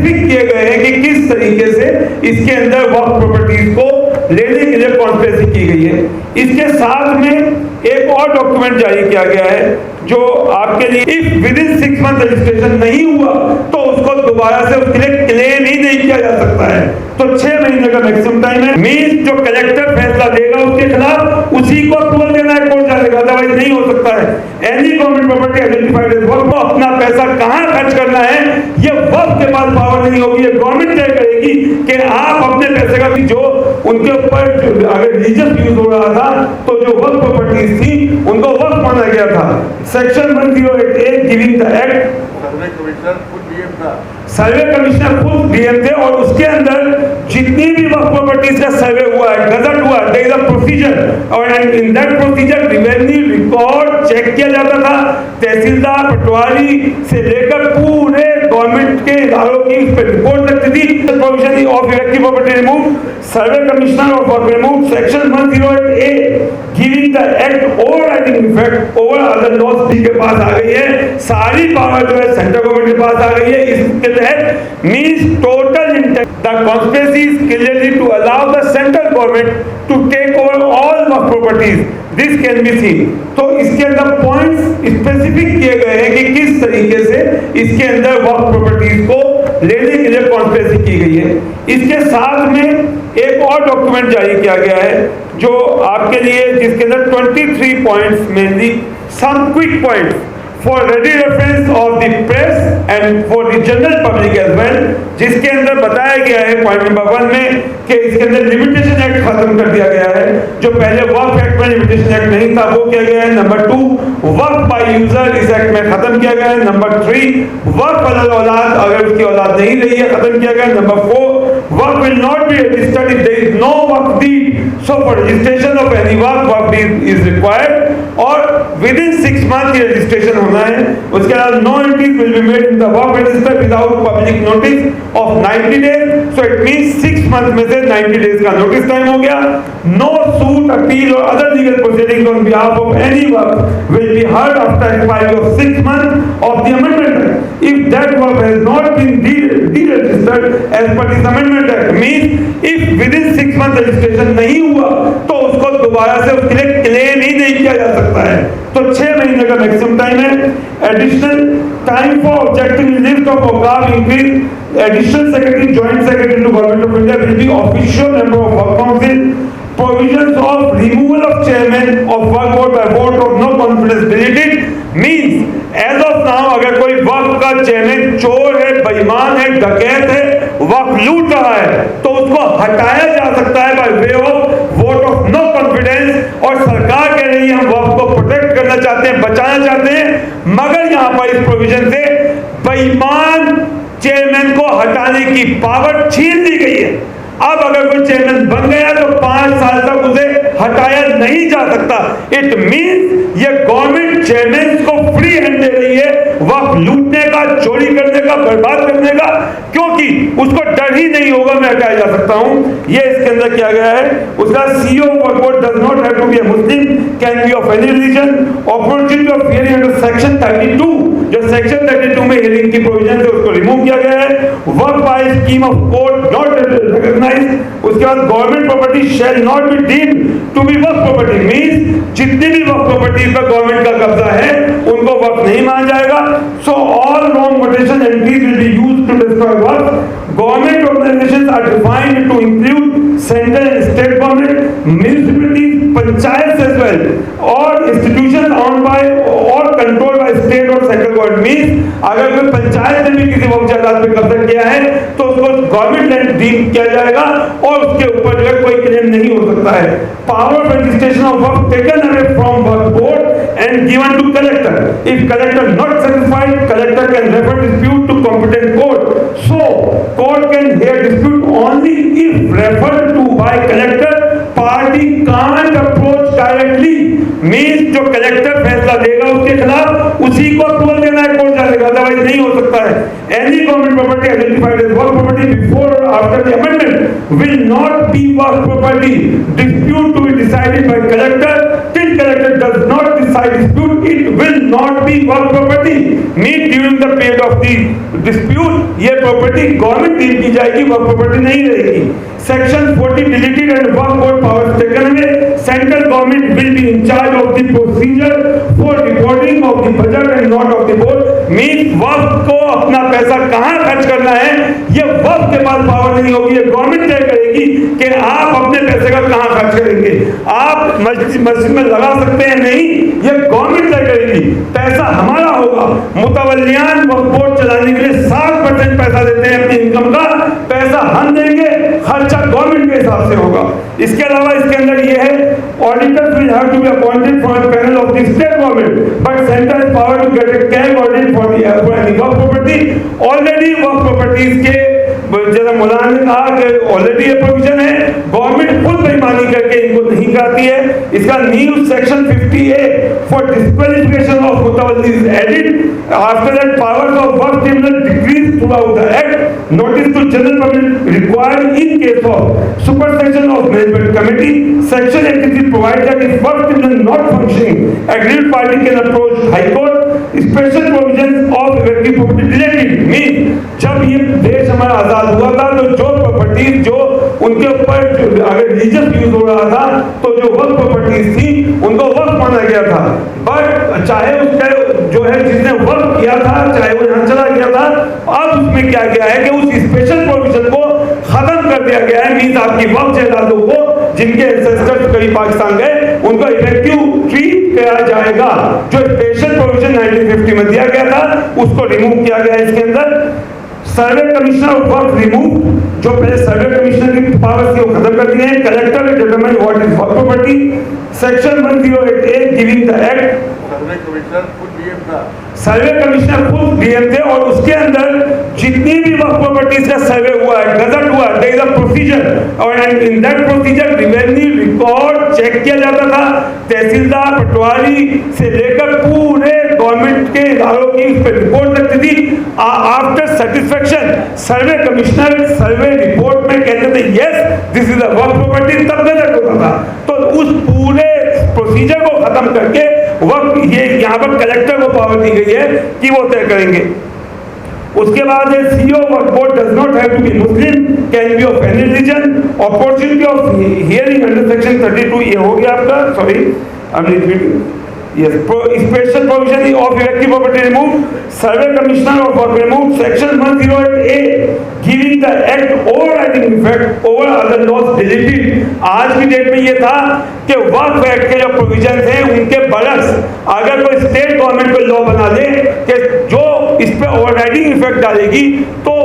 Specific किए गए हैं कि किस तरीके से इसके अंदर वक्फ प्रॉपर्टीज को लेने के लिए कॉन्स्पिरेसी की गई है। इसके साथ में एक और डॉक्यूमेंट जारी किया गया है जो आपके लिए if within 6 month registration नहीं हुआ तो उसको दोबारा से उसके लिए क्लेम ही नहीं किया जा सकता है। तो 6 महीने का मैक्सिमम टाइम है। मींस जो कलेक्टर फैसला देगा उसके खिलाफ उसी को अप्रूवल देना है, कोर्ट जाएगा, अदरवाइज नहीं हो सकता है। Any government property identified as waqf को अपना पैसा कहां खर्च करना है ये वक्फ के पास पावर नहीं होगी, ये गवर्नमेंट तय करेगी कि आप अपने पैसे का जो उनके ऊपर अगर रिलीजियस यूज हो रहा था तो जो वक्फ प्रॉपर्टीज थी उनको वक्फ माना गया था। Section 108A giving the act, survey commissioner खुद डीएम थे और उसके अंदर जितनी भी वक्फ प्रॉपर्टीज का सर्वे हुआ है, गजट हुआ, देयर इज अ प्रोसीजर और in that procedure revenue record check किया जाता था। तहसीलदार पटवारी से लेकर पूरे गवर्नमेंट के इदारों की उस पर रिपोर्ट लगती थी। Provision of elective property remove, survey commissioner of वर्क remove, section 108A giving the act overriding effect over other laws के पास आ गई है। सारी पावर जो है सेंट्रल गवर्नमेंट के पास आ गई है। इसके तहत means total intent the conspiracy is clearly to allow the central government to take over all वक्फ properties, this can be seen. तो इसके अंदर पॉइंट्स स्पेसिफिक किए गए हैं कि किस तरीके से इसके अंदर वक्फ प्रॉपर्टीज को लेने के लिए कॉन्स्पिरेसी की गई है। इसके साथ में एक और डॉक्यूमेंट जारी किया गया है जो आपके लिए जिसके अंदर 23 points mainly some quick points for ready reference of the press and for the general public as well, जिसके अंदर बताया गया है पॉइंट नंबर 1 में कि इसके अंदर लिमिटेशन एक्ट खत्म कर दिया गया है। जो पहले वक्फ एक्ट में लिमिटेशन एक्ट नहीं था वो किया गया है। नंबर 2 वक्फ बाय यूजर इस एक्ट में खत्म किया गया है। नंबर 3 वक्फ अलग औलाद अगर उसकी औलाद नहीं रही है खत्म किया गया है। नंबर 4 वक्फ will not be registered if there is no वक्फ deed, so for registration of any वक्फ डीड इज रिक्वायर्ड और विद इन 6 मंथ ये रजिस्ट्रेशन होना है। उसके अलावा no entries will be made in the वक्फ register without public notice of 90 days, so it means 6 month में से 90 डेज का नोटिस टाइम हो गया। नो सूट अपील और other legal proceedings on behalf of any waqf will be heard after expiry of 6 month of the amendment if that waqf has not been deregistered as per this amendment act. Means if within 6 month registration नहीं हुआ तो उसको दोबारा से उसके लिए claim ही नहीं किया जा सकता है। तो 6 महीने का मैक्सिमम टाइम है। Additional time for objecting list of awqaf increase. Additional secretary, joint secretary to Government of India will be official member of Work Council. Provisions of removal of chairman of Work Board by vote of no confidence deleted means as of now अगर कोई वक्फ का chairman चोर है, बेईमान है, डकैत है, वक्फ लूट रहा है तो उसको हटाया जा सकता है by way of vote of no confidence. और सरकार कह रही है हम वक्फ को प्रोटेक्ट करना चाहते हैं, बचाना चाहते हैं, मगर यहाँ पर इस प्रोविजन से बेईमान चेयरमैन को हटाने की पावर छीन ली गई है। अब अगर कोई चेयरमैन बन गया तो 5 साल तक उसे हटाया नहीं जा सकता। इट मींस ये गवर्नमेंट चेयरमैन को फ्री हैंड दे रही है वक्त लूटने का, चोरी करने का, बर्बाद करने का, क्योंकि उसको डर ही नहीं होगा मैं हटाया जा सकता हूं। ये इसके अंदर किया गया है। उसका CEO for board does not have to be a Muslim, can be of any religion, opportunity of hearing under section 32 जो सेक्शन 32 में हियरिंग की प्रोविजन है उसको रिमूव किया गया है। वर्क by scheme of court not recognized. उसके बाद government property shall not be deemed to be वर्क प्रॉपर्टी, मींस जितनी भी वर्क प्रॉपर्टी पर गवर्नमेंट का कब्जा है उनको वर्क नहीं माना जाएगा। So all wrong mutation entries will be used to destroy वर्क। Government organizations are defined to include central and state government, municipalities, panchayats as well, or institutions owned by or controlled by state or central government। Means अगर कोई पंचायत ने भी किसी वक्त जायदाद पे कब्जा किया है तो उसको गवर्नमेंट लैंड डीम किया जाएगा और उसके ऊपर जो है कोई क्लेम नहीं हो सकता है। Power of registration of work taken away from work board and given to collector. If collector not satisfied, collector can refer dispute to competent court. So court can hear dispute only if referred to by collector. Party can't approach directly. Means जो collector फैसला देगा उसके खिलाफ उसी को approval देना है, court जाएगा, अदरवाइज नहीं हो सकता है। Any government property identified as work property before or after the amendment will not be work property. Dispute to be decided by collector till collector legislature does not decide dispute, it will not be work property. Means during the period of the dispute, ये property government deal की जाएगी, work property नहीं रहेगी. Section 40 deleted and work board powers taken away. Central government will be in charge of the procedure for reporting of the budget and not of the board. Means वक्त को अपना पैसा कहाँ खर्च करना है, ये वक्त के पास पावर नहीं होगी, ये गवर्नमेंट तय करेगी कि आप अपने पैसे का कहाँ खर्च करेंगे. आप मस्जिद में लगा सकते हैं नहीं, ये गवर्नमेंट तय करेगी. पैसा हमारा होगा. मुतवल्लियान वक्फ बोर्ड चलाने के लिए 60% पैसा देते हैं अपनी इनकम का, पैसा हम देंगे, खर्चा गवर्नमेंट के हिसाब से होगा. इसके अलावा इसके अंदर ये है, auditors will have to be appointed from the panel of the state government, but centre has power to get a cash audit for any वर्क प्रॉपर्टी. ऑलरेडी वर्क प्रॉपर्टीज के जैसा मौलाना ने कहा कि ऑलरेडी ये प्रोविजन है, गवर्नमेंट खुद बेईमानी करके इनको नहीं कराती है. इसका new section 50A for disqualification of mutawalli is added. After that powers of वर्क tribunal decrees throughout the act. Notice to general public required in case of supersession of management committee. Section 83 provides that if work tribunal not functioning, aggrieved party can approach high court. Special provisions of effective property related means जब ये देश हमारा आजाद हुआ था तो जो properties जो उनके ऊपर अगर रिलीजियस यूज हो रहा था तो जो वर्क प्रॉपर्टीज थी उनको वर्क माना गया था. बट चाहे उसका जो है जिसने वर्क किया था चाहे वो यहाँ चला गया था, अब उसमें क्या गया है कि उस स्पेशल प्रोविजन को खत्म कर दिया गया है. मीन्स आपकी वक्त जायदादों को जिनके एंसेस्टर्स कभी पाकिस्तान गए उनको इफेक्टिव ट्रीट किया जाएगा. जो स्पेशल प्रोविजन 1950 में दिया गया था उसको रिमूव किया गया है. इसके अंदर सर्वे कमिश्नर ऑफ वर्क रिमूव, जो पहले सर्वे कमिश्नर की पावर्स थी वो खत्म कर दिए हैं. Collector will determine what is work property. Section 108A giving the act. Survey commissioner खुद डीएम थे और उसके अंदर जितनी भी वर्क प्रॉपर्टीज का सर्वे हुआ है, गजट हुआ, देयर इज अ प्रोसीजर और in that procedure revenue record check किया जाता था. तहसीलदार पटवारी से लेकर पूरे गवर्नमेंट के इदारों की उस पर रिपोर्ट लगती थी. After satisfaction survey commissioner survey report में कहते थे yes this is a work property, तब गजट होता था. तो उस पूरे प्रोसीजर को खत्म करके वक्त ये यहाँ पर कलेक्टर को पावर दी गई है कि वो तय करेंगे. उसके बाद है सीईओ वर्क board does not have to be Muslim, can be of any religion. Opportunity of hearing under section 32 ये हो गया आपका. Sorry I am repeating. Yes, special provision of elective property removed. Survey commissioner of work removed. Section 108A giving the act overriding effect over other laws deleted. आज की date में ये था कि वर्क एक्ट के जो प्रोविजन थे उनके बरस अगर कोई स्टेट गवर्नमेंट कोई लॉ बना दे कि जो इस पे ओवरराइडिंग इफेक्ट डालेगी तो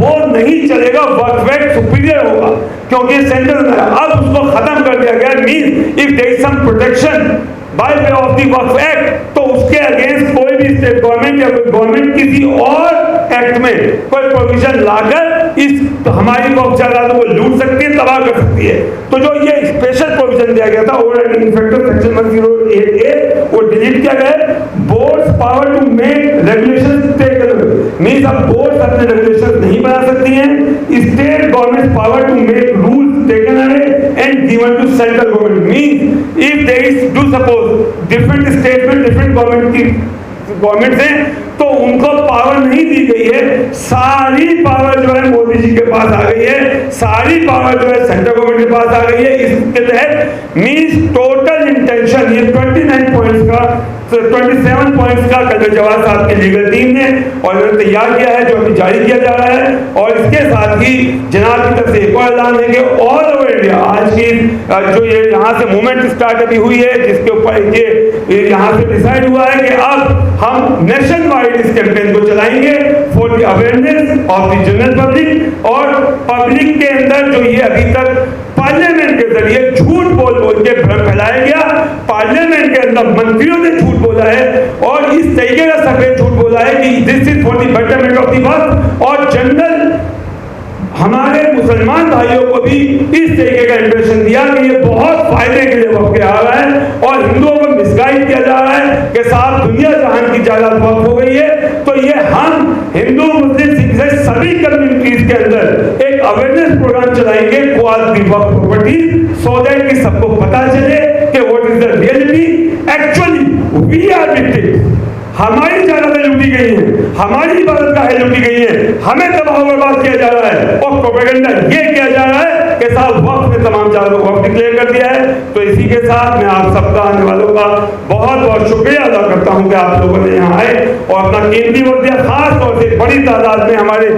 वो नहीं चलेगा, वर्क एक्ट सुपीरियर होगा क्योंकि सेंट्रल में. अब उसको खत्म कर दिया गया. Means if there is some protection by way of the वर्क एक्ट तो उसके अगेंस्ट कोई भी स्टेट गवर्नमेंट या कोई गवर्नमेंट किसी और एक्ट में कोई प्रोविजन लाकर इस हमारी वक्त जायदादों को लूट सकती है, तबाह कर सकती है. तो जो ये स्पेशल प्रोविजन दिया गया था ओवरराइडिंग इफेक्ट सेक्शन 108A वो डिलीट किया गया. Boards power to make regulations taken means अब बोर्ड्स अपने रेगुलेशंस नहीं बना सकती हैं. State government power to make rules taken away and given to central government. Means if there is do suppose different state में different government हैं तो उनको पावर नहीं दी गई है. सारी पावर जो है मोदी जी के पास आ गई है, सारी पावर जो है सेंट्रल गवर्नमेंट के पास आ गई है. इसके तहत मींस टोटल इंटेंशन ये 27 पॉइंट्स का कल जवाहर साहब की लीगल टीम ने और तैयार किया है जो अभी जारी किया जा रहा है. और इसके साथ ही जनाब की तरफ से एक और ऐलान है कि ऑल ओवर इंडिया आज की जो ये यहाँ से मूवमेंट स्टार्ट अभी हुई है जिसके ऊपर ये यहाँ से डिसाइड हुआ है कि अब हम नेशन वाइड इस कैंपेन को चलाएंगे for the awareness of the general public. और पब्लिक के अंदर जो ये अभी तक पार्लियामेंट के जरिए झूठ बोल के भ्रम फैलाया गया, पार्लियामेंट के अंदर मंत्रियों ने झूठ बोला है और इस तरीके का सफेद झूठ बोला है कि this is for the betterment of the work. और जनरल हमारे मुसलमान भाइयों को भी इस तरीके का इंप्रेशन दिया कि ये बहुत फायदे के लिए वक्त आ रहा है और हिंदुओं को मिसगाइड किया जा रहा है कि साहब दुनिया जहान की जायदाद वक्त हो गई है. तो ये हम हिंदू मुस्लिम सिख सभी कम्युनिटीज के अंदर एक अवेयरनेस प्रोग्राम चलाएंगे कॉल्ड द वक्त प्रॉपर्टी सो दैट कि सबको पता चले कि what is the reality. Actually we are victim. हमारी जायदादें लूटी गई हैं, हमारी इबादतगाहें लूटी गई हैं, हमें तबाह बर्बाद किया जा रहा है और प्रोपेगेंडा ये किया जा रहा है कि साहब वक्त ने तमाम चारों को वक्त डिक्लेयर कर दिया है। तो इसी के साथ मैं आप सबका आने वालों का बहुत बहुत शुक्रिया अदा करता हूं कि आप लोगों ने यहाँ आए और अपना कीमती वक्त दिया, खास तौर से बड़ी तादाद में हमारे